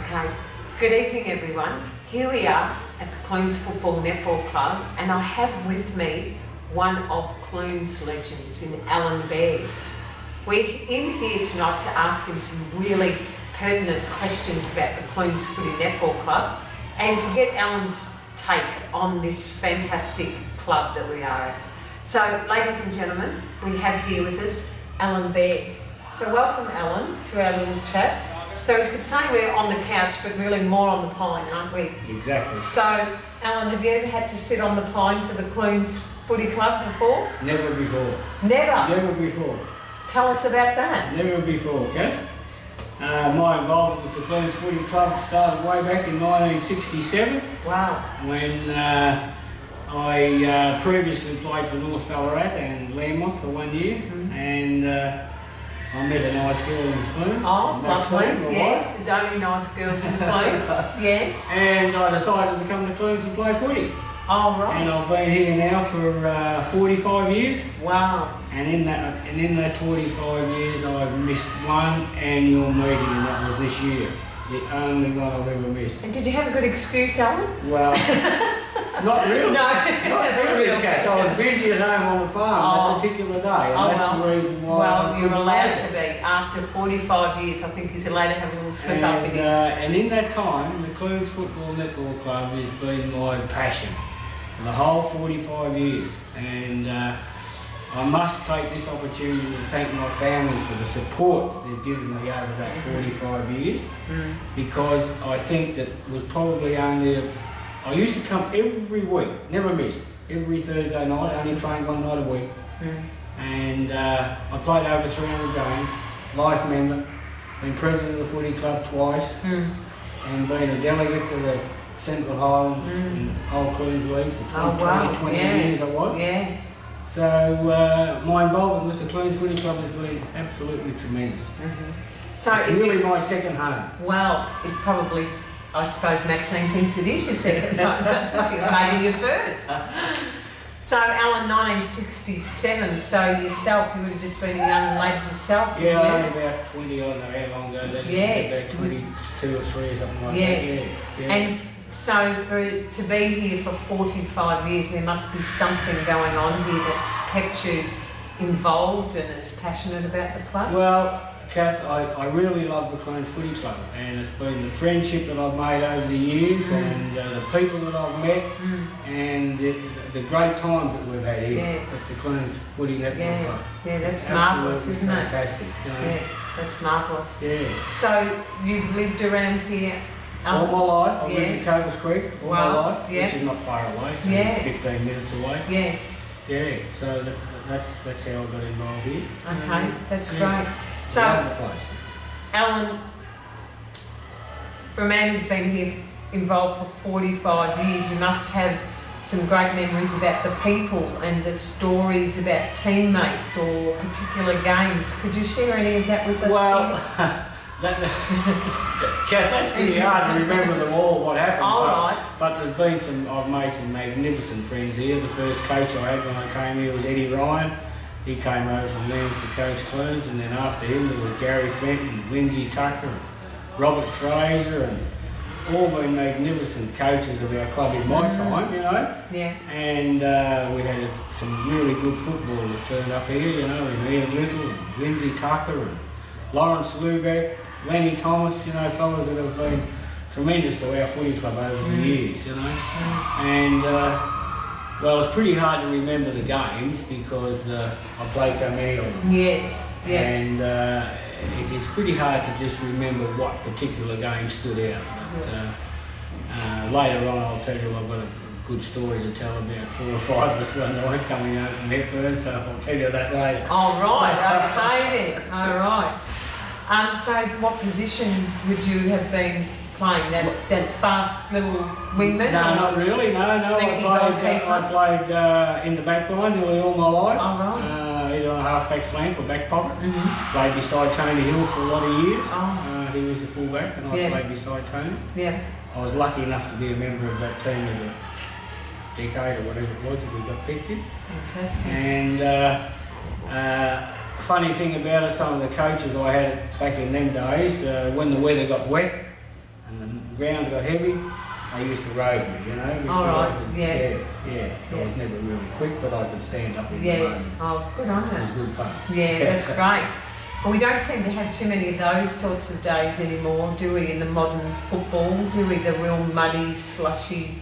Okay, good evening everyone. Here we are at the Clunes Football Netball Club and I have with me one of Clunes legends in Alan Baird. We're in here tonight to ask him some really pertinent questions about the Clunes Footy Netball Club and to get Alan's take on this fantastic club that we are at. So ladies and gentlemen, we have here with us Alan Baird. So welcome Alan to our little chat. So you could say we're on the couch, but really more on the pine, aren't we? Exactly. So, Alan, have you ever had to sit on the pine for the Clunes Footy Club before? Never before. Never? Never before. Tell us about that. Never before, Kath. My involvement with the Clunes Footy Club started way back in 1967. Wow. When I previously played for North Ballarat and Landmark for 1 year. Mm-hmm. And I met a nice girl in Clunes. Oh, lovely. Yes, wife. there's only nice girls in Clunes. Yes. And I decided to come to Clunes and play footy. Oh, right. And I've been here now for 45 years. Wow. And in that 45 years, I've missed one annual meeting, and that was this year. The only one I've ever missed. And did you have a good excuse, Alan? Well, not really. No. Not really, Kat. I was busy at home on the farm that particular day, and that's the reason why. Well, you're allowed to be. After 45 years, I think he's allowed to have a little slip up in his... And in that time, the Clunes Football Netball Club has been my passion for the whole 45 years. And I must take this opportunity to thank my family for the support they've given me over that 45 years, because I think that was probably only... I used to come every week, never missed, every Thursday night, only trained one night a week. And I played over 300 games, life member, been president of the footy club twice, and been a delegate to the Central Highlands and Old Clunes League for 20 years I was. Yeah. So my involvement with the Clunes Footy Club has been absolutely tremendous. So it's really my second home. Well, it probably, I suppose Maxine thinks it is your second home, maybe your first. So Alan, 1967, so yourself, you would have just been a young lad yourself. Yeah, only about 20, I don't know how long ago that is. Yes. About 22 or 3 or something like yes. that. Yeah. And so to be here for 45 years, there must be something going on here that's kept you involved and as passionate about the club? Well, Kath, I really love the Clunes Footy Club, and it's been the friendship that I've made over the years and the people that I've met and the great times that we've had here at the Clunes Footy Netball Club. Yeah, that's marvellous, isn't it? Fantastic. You know? Yeah, that's marvellous. Yeah. So you've lived around here all my life. I've lived in Cobbles Creek all my life, which is not far away, so 15 minutes away. Yes. Yeah, so that's how I got involved here. Okay, that's great. So, Alan, for a man who's been here involved for 45 years, you must have some great memories about the people and the stories about teammates or particular games. Could you share any of that with us? Well, Kath, that's pretty hard to remember them all, what happened. But there's been I've made some magnificent friends here. The first coach I had when I came here was Eddie Ryan. He came over from Lands to coach Clunes, and then after him there was Gary Fenton, Lindsay Tucker, and Robert Fraser, and all been magnificent coaches of our club in my time, you know. Yeah. And we had some really good footballers turned up here, you know, and Ian Little, and Lindsay Tucker, and Lawrence Lubeck, Lenny Thomas, you know, fellas that have been tremendous to our footy club over the years, you know. And well, it's pretty hard to remember the games because I played so many of them. Yes. Yeah. And it's pretty hard to just remember what particular game stood out. But, later on, I'll tell you I've got a good story to tell about 4 or 5 of us one night coming home from Hepburn, so I'll tell you that later. Oh, right. Okay then. All right. So what position would you have been playing? That fast little wingman? No, not really. No. I played in the back line nearly all my life. Oh, right. Either on a half-back flank or back pocket. Played beside Tony Hill for a lot of years. He was the full-back and I played beside Tony. Yeah. I was lucky enough to be a member of that team of a decade or whatever it was that we got picked in. Fantastic. And funny thing about it, some of the coaches I had back in them days, when the weather got wet, and the grounds got heavy, they used to rove me, you know. All right, Yeah. I was never really quick, but I could stand up in the Yes. moment. Oh, good on It was you. good fun. Yeah, that's great. Well, we don't seem to have too many of those sorts of days anymore, do we, in the modern football? Do we? The real muddy, slushy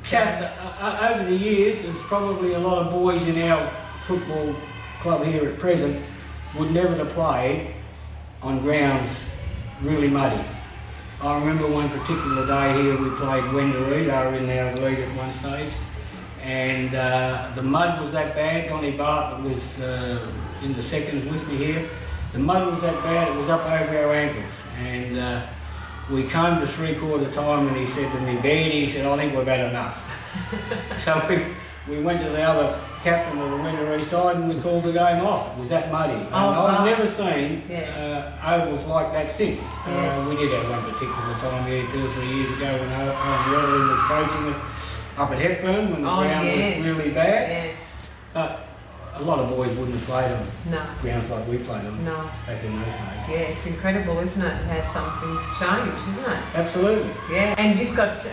Kath, days. over the years, there's probably a lot of boys in our football club here at present would never have played on grounds really muddy. I remember one particular day here we played Wendouree, they were in our league at one stage, and the mud was that bad. Donny Bartlett was in the seconds with me here. The mud was that bad, it was up over our ankles, and we came to three-quarter time and he said to me, "Beardy," he said, "I think we've had enough." So we went to the other captain of the Wendouree side and we called the game off. It was that muddy. And I've never seen ovals like that since. Yes. We did have one particular time here 2 or 3 years ago when Owen Weatherly was coaching us up at Hepburn when the ground was really bad. Yes. But a lot of boys wouldn't have played on grounds like we played on back in those days. Yeah, it's incredible, isn't it, how some things change, isn't it? Absolutely. Yeah, and you've got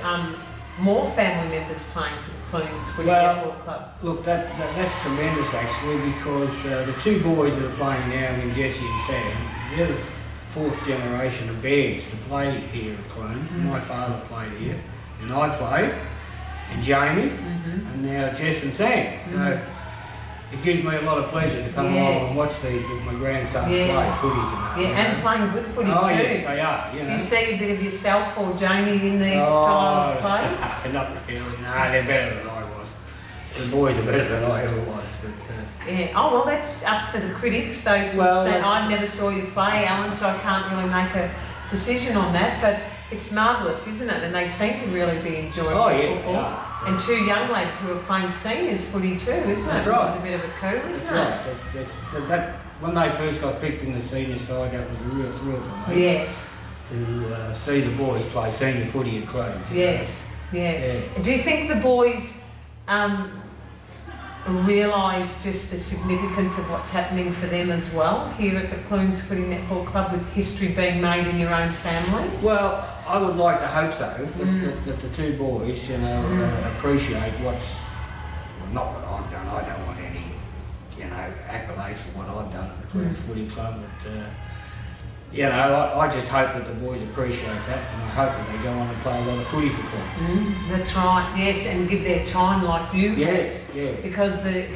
more family members playing for the Clunes Footy Netball Club. Look, that's tremendous actually, because the two boys that are playing now, in Jesse and Sam, they're the fourth generation of Bears to play here at Clunes. My father played here, and I played, and Jamie, and now Jess and Sam. So it gives me a lot of pleasure to come along and watch these with my grandsons play footy tonight. Yeah, and playing good footy too. Oh yes, they are. You know. Do you see a bit of yourself or Jamie in their style of play? Not really. No, they're better than I was. The boys are better than I ever was. But yeah. Oh well, that's up for the critics. Those who say I never saw you play, Alan, so I can't really make a decision on that. But it's marvellous, isn't it? And they seem to really be enjoying football. Yeah. And two young lads who are playing seniors footy too, isn't it? That's Which right. is a bit of a coup, isn't it? That's right. When they first got picked in the senior side, that was a real thrill for me. Yes. To see the boys play senior footy at Clunes. Yes. Yeah. Do you think the boys realise just the significance of what's happening for them as well here at the Clunes Footy Netball Club, with history being made in your own family? Well, I would like to hope so, that the two boys, you know, appreciate not what I've done. I don't want any, you know, accolades for what I've done at the Clunes Footy Club, but you know, I just hope that the boys appreciate that, and I hope that they go on and play a lot of footy for Clunes. That's right, yes, and give their time like you Yes. because the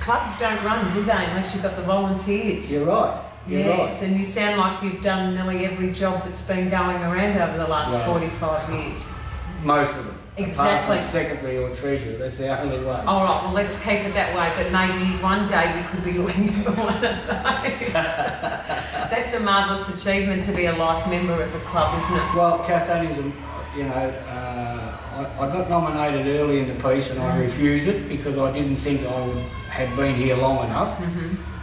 clubs don't run, do they, unless you've got the volunteers? You're right. Yes, and you sound like you've done nearly every job that's been going around over the last 45 years. Most of them. Exactly. Apart from secretary or treasurer, that's the only way. All right, well, let's keep it that way, but maybe one day we could be looking at one of those. That's a marvellous achievement to be a life member of a club, isn't it? Well, Kath, that is, you know, I got nominated early in the piece and I refused it because I didn't think had been here long enough.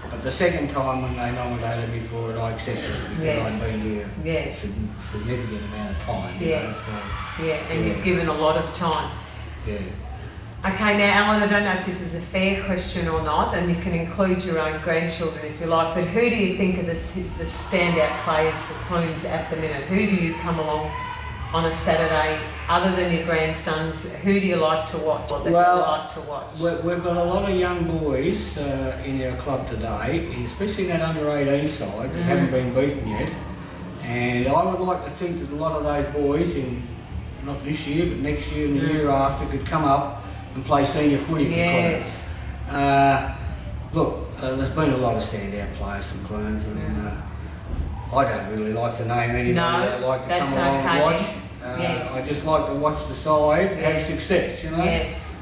But the second time when they nominated me for it, I accepted it because I'd been here a significant amount of time. Yes. And you've given a lot of time. Yeah. Okay, now Alan, I don't know if this is a fair question or not, and you can include your own grandchildren if you like, but who do you think are the standout players for Clunes at the minute? Who do you come along on a Saturday, other than your grandsons? Who do you like to watch? We've got a lot of young boys in our club today, especially in that under-18 side, that haven't been beaten yet. And I would like to think that a lot of those boys, not this year, but next year and the year after, could come up and play senior footy for Clunes. Look, there's been a lot of standout players from Clunes, and I don't really like to name anybody. I like to come along and watch. I just like to watch the side have success, you know? Yes.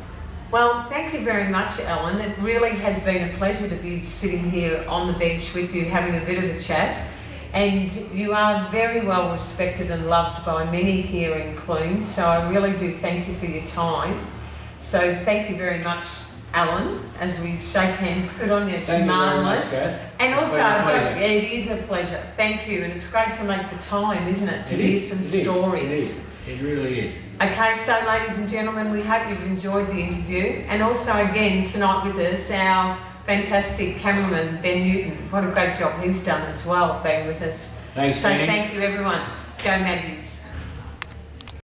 Well, thank you very much, Alan. It really has been a pleasure to be sitting here on the bench with you, having a bit of a chat. And you are very well respected and loved by many here in Clunes, so I really do thank you for your time. So thank you very much, Alan, as we shake hands. Good on you. It's marvellous. And also, it is a pleasure. Thank you. And it's great to make the time, isn't it, to hear some stories. It really is. Okay, so ladies and gentlemen, we hope you've enjoyed the interview. And also, again, tonight with us, our fantastic cameraman, Ben Newton. What a great job he's done as well, being with us. Thanks, So thank you, everyone. Go Maggies.